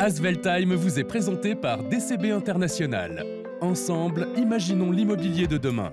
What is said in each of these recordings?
Asvel Time vous est présenté par DCB International. Ensemble, imaginons l'immobilier de demain.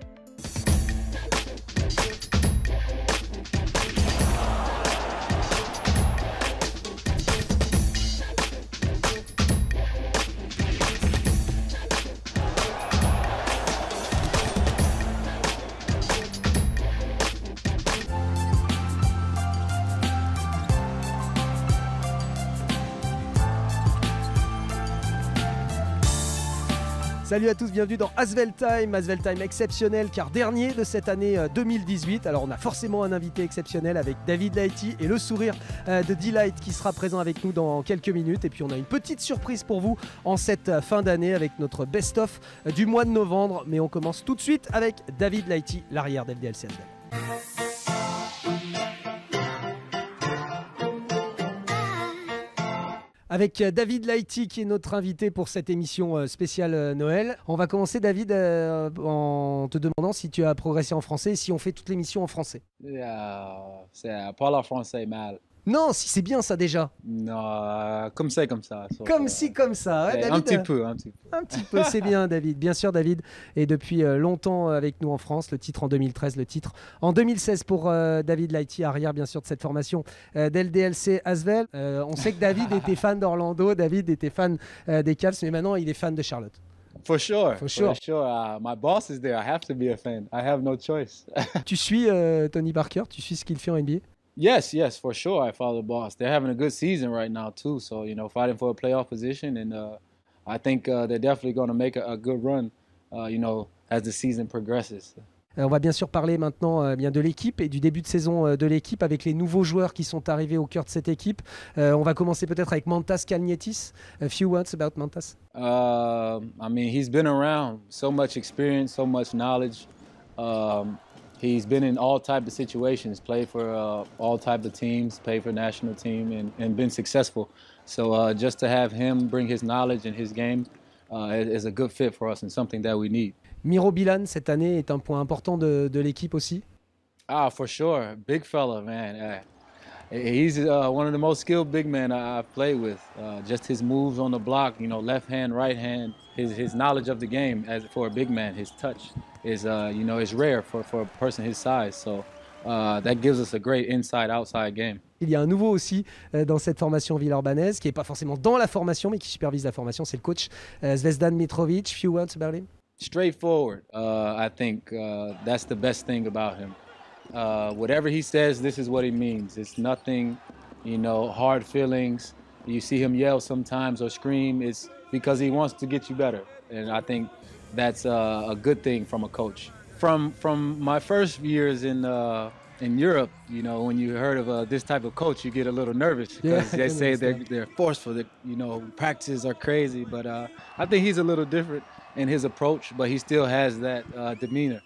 Salut à tous, bienvenue dans Asvel Time exceptionnel car dernier de cette année 2018. Alors on a forcément un invité exceptionnel avec David Lighty et le sourire de D-Light qui sera présent avec nous dans quelques minutes. Et puis on a une petite surprise pour vous en cette fin d'année avec notre best-of du mois de novembre. Mais on commence tout de suite avec David Lighty, l'arrière d'LDLC Asvel. Avec David Lighty qui est notre invité pour cette émission spéciale Noël. On va commencer David en te demandant si tu as progressé en français et si on fait toute l'émission en français. Parle en français mal. Non, si c'est bien ça déjà. Non, comme ça. Comme si, comme ça. Ouais, David, un petit peu. Un petit peu, c'est bien David. Bien sûr David est depuis longtemps avec nous en France. Le titre en 2013, le titre en 2016 pour David Lighty, arrière bien sûr de cette formation d'LDLC Asvel. On sait que David était fan d'Orlando, David était fan des Cavs, mais maintenant il est fan de Charlotte. For sure. My boss is there. I have to be a fan. I have no choice. Tu suis Tony Parker, tu suis ce qu'il fait en NBA? Yes, for sure. I follow the boss. They're having a good season right now too. So fighting for a playoff position, and I think they're definitely going to make a good run. As the season progresses. On va bien sûr parler maintenant bien de l'équipe et du début de saison de l'équipe avec les nouveaux joueurs qui sont arrivés au cœur de cette équipe. On va commencer peut-être avec Mantas Kalnietis. A few words about Mantas. He's been around, so much experience, so much knowledge. He's been in all type of situations, played for all type of teams, played for national team, and been successful. So just to have him bring his knowledge and his game is a good fit for us and something that we need. Miro Bilan, cette année, est un point important de l'équipe aussi. For sure. Big fella, man. He's one of the most skilled big men I've played with. Just his moves on the block, left hand, right hand, his knowledge of the game as for a big man, his touch is rare for a person his size. So that gives us a great inside-outside game. Il y a un nouveau aussi dans cette formation villeurbannaise qui n'est pas forcément dans la formation mais qui supervise la formation, c'est le coach Zvezdan Mitrovic. Few words about him? Straightforward. I think that's the best thing about him. Whatever he says, this is what he means. It's nothing, hard feelings. You see him yell sometimes or scream. It's because he wants to get you better. And I think that's a good thing from a coach. From my first years in Europe, when you heard of this type of coach, you get a little nervous because they say they're forceful. That practices are crazy, but I think he's a little different in his approach, but he still has that demeanor.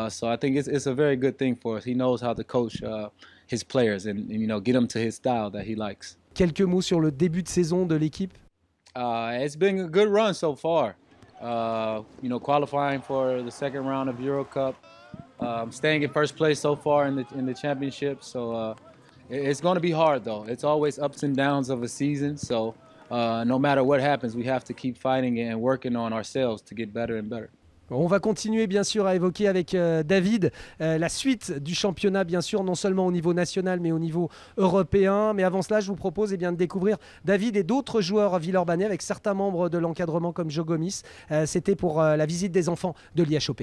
So I think it's a very good thing for us. He knows how to coach his players and get them to his style that he likes. Quelques mots sur le début de saison de l'équipe. It's been a good run so far. Qualifying for the second round of Euro Cup, staying in first place so far in the championship. So it's going to be hard though. It's always ups and downs of a season. So no matter what happens, we have to keep fighting and working on ourselves to get better and better. On va continuer bien sûr à évoquer avec David la suite du championnat bien sûr, non seulement au niveau national mais au niveau européen. Mais avant cela, je vous propose de découvrir David et d'autres joueurs villeurbanais avec certains membres de l'encadrement comme Joe Gomis. C'était pour la visite des enfants de l'IHOP.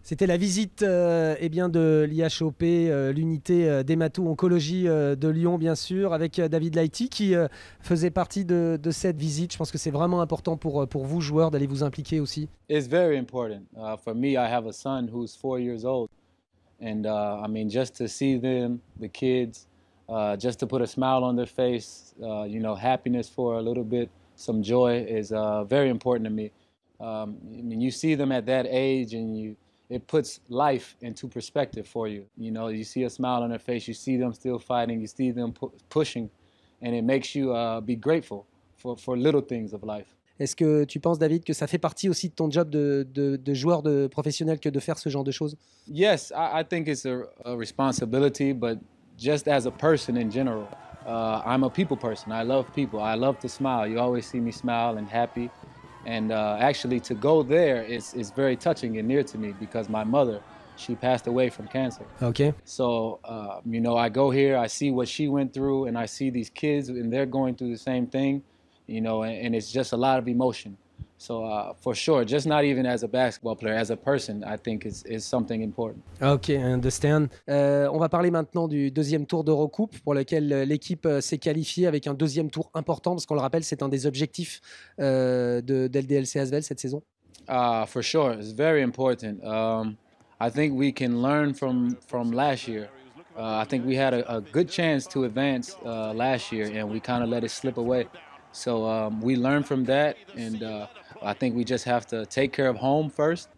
C'était la visite eh bien de l'IHOP, l'unité d'hémato-oncologie de Lyon, bien sûr, avec David Laïti qui faisait partie de cette visite. Je pense que c'est vraiment important pour vous, joueurs, d'aller vous impliquer aussi. It's very important. For me, I have a son who's 4 years old. And I mean, just to see them, the kids, just to put a smile on their face, you know, happiness for a little bit, some joy is very important to me. I mean, you see them at that age and it puts life into perspective for you. You know, you see a smile on their face, you see them still fighting, you see them pushing, and it makes you be grateful for little things of life. Est-ce que tu penses, David, que ça fait partie aussi de ton job de joueur professionnel que de faire ce genre de choses? Yes, I think it's a responsibility, but just as a person in general, I'm a people person. I love people. I love to smile. You always see me smile and happy. And actually, to go there is very touching and near to me because my mother, she passed away from cancer. Okay. So, you know, I go here, I see what she went through, and I see these kids, and they're going through the same thing, you know, and it's just a lot of emotion. So, for sure, just not even as a basketball player, as a person, I think is something important. Ok, I understand. On va parler maintenant du deuxième tour d'Eurocoupe pour lequel l'équipe s'est qualifiée avec un deuxième tour important, parce qu'on le rappelle, c'est un des objectifs de LDLC Asvel cette saison. For sure, it's very important. I think we can learn from last year. I think we had a good chance to advance last year, and we kind of let it slip away. So we learned from that, and I think we just have to take care of home first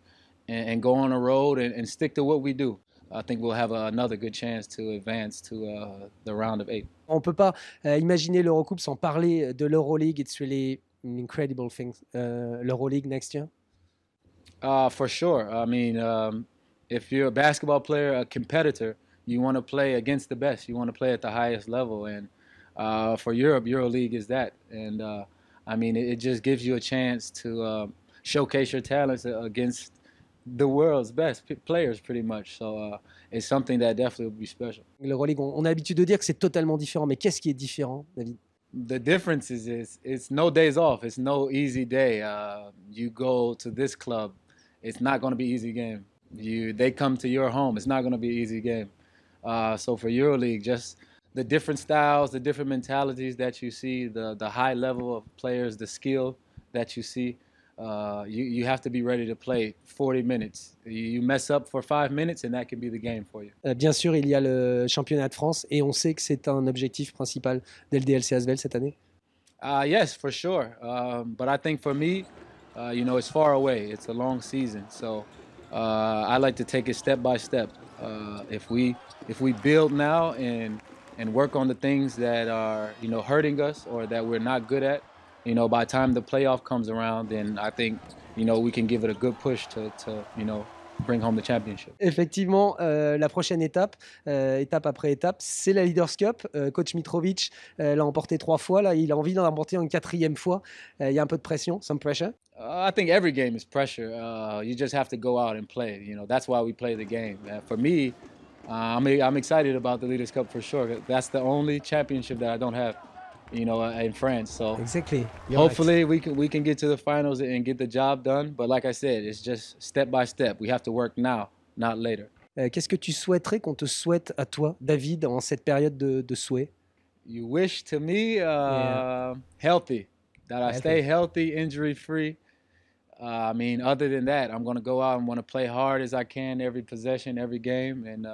and go on the road and stick to what we do. I think we'll have another good chance to advance to the round of 8. On ne peut pas imaginer l'Eurocoupe sans parler de l'Euroleague. It's really an incredible thing, l'Euroleague next year. For sure. I mean, if you're a basketball player, a competitor, you want to play against the best. You want to play at the highest level. And for Europe, EuroLeague is that. And I mean, it just gives you a chance to showcase your talents against the world's best players, pretty much. So it's something that definitely will be special. L'Euroleague, on a l'habitude de dire que c'est totalement différent. Mais qu'est-ce qui est différent, David? The difference is it's no days off. It's no easy day. You go to this club, it's not going to be an easy game. They come to your home, it's not going to be an easy game. So for EuroLeague, just the different styles, the different mentalities that you see, the high level of players, the skill that you see, you have to be ready to play 40 minutes. You mess up for 5 minutes and that can be the game for you. Bien sûr, il y a le championnat de France et on sait que c'est un objectif principal d'LDLC Asvel cette année. Yes, for sure. But I think for me, you know, it's far away. It's a long season. So I like to take it step by step. If we build now and work on the things that are, you know, hurting us or that we're not good at, you know, by the time the playoff comes around, then I think, you know, we can give it a good push to you know, bring home the championship. Effectivement, la prochaine étape, étape après étape, c'est la Leaders Cup. Coach Mitrovic l'a emporté 3 fois. Là, il a envie d'en emporter une 4e fois. Il y a un peu de pression, some pressure. I think every game is pressure. You just have to go out and play. You know, that's why we play the game. For me, I'm excited about the Leaders Cup for sure. That's the only championship that I don't have, you know, in France. So Exactly. hopefully we can get to the finals and get the job done. But like I said, it's just step by step. We have to work now, not later. Qu'est-ce que tu souhaiterais qu'on te souhaite à toi, David, en cette période de souhait? You wish to me healthy, that I stay healthy, injury-free. I mean, other than that, I'm going to go out and want to play hard as I can every possession, every game, and,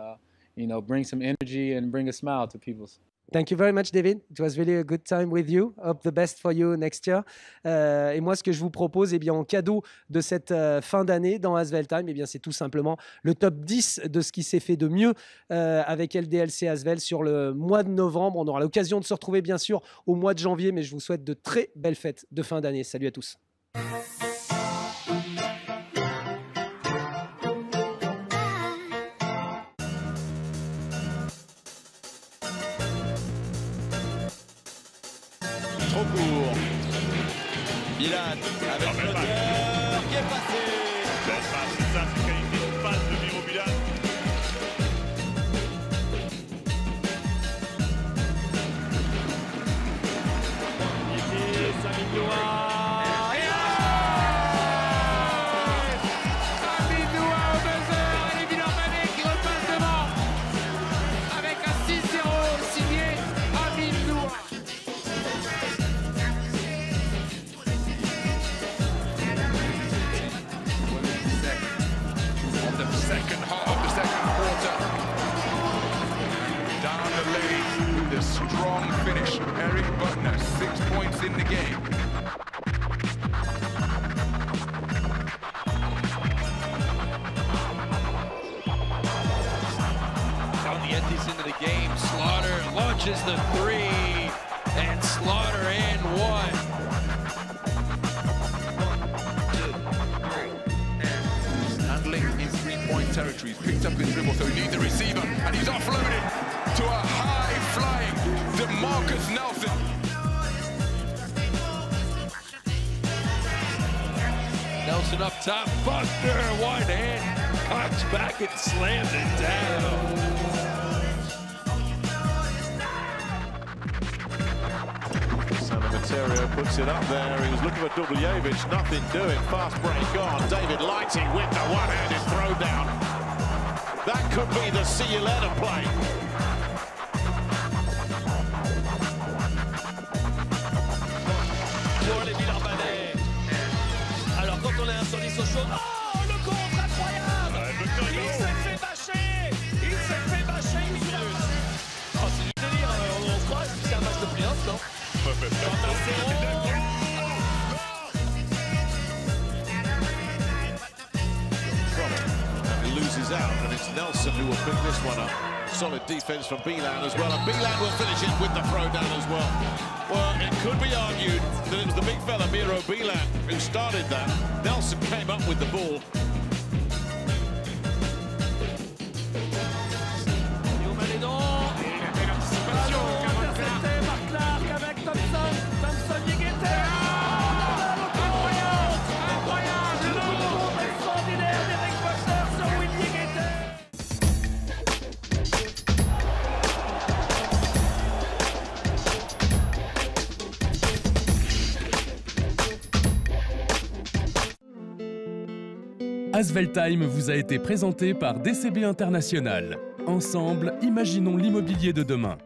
you know, bring some energy and bring a smile to people. Thank you very much, David. It was really a good time with you. Hope the best for you next year. Et moi, ce que je vous propose, eh bien, en cadeau de cette fin d'année dans Asvel Time, eh bien, c'est tout simplement le top 10 de ce qui s'est fait de mieux avec LDLC Asvel sur le mois de novembre. On aura l'occasion de se retrouver, bien sûr, au mois de janvier, mais je vous souhaite de très belles fêtes de fin d'année. Salut à tous. Trop court. Milan avec Schroeder qui est passé. Belle passe, c'est ça, c'est qualité de passe de Miro Milan. Ici, Samidoua. Samidoua au buzzer. with a strong finish. Eric Butner, 6 points in the game. Caliente's into the game. Slaughter launches the three, and Slaughter and one. Handling in three-point territory. He's picked up his dribble, so he needs a receiver, and he's offloaded to a high-flying DeMarcus Nelson. Nelson up top, Buster, one hand, cocks back and slams it down. Salvatierra puts it up there. He was looking for Dubljevic, nothing doing. Fast break on. David Lighting with the one-handed throwdown. That could be the see you later play. Pour les Villers-Banais. Alors quand on est un solide au chaud, oh le contre incroyable! Il s'est fait bâcher! Il s'est fait bâcher! Oh c'est du délire, on se croit, c'est un match de playoff, non? And he loses out, and it's Nelson who will pick this one up. Solid defense from Beelan as well, and Beelan will finish it with the throwdown as well. Well, it could be argued that it was the big fella, Miro Beelan, who started that. Nelson came up with the ball. Asvel Time vous a été présenté par DCB International. Ensemble, imaginons l'immobilier de demain.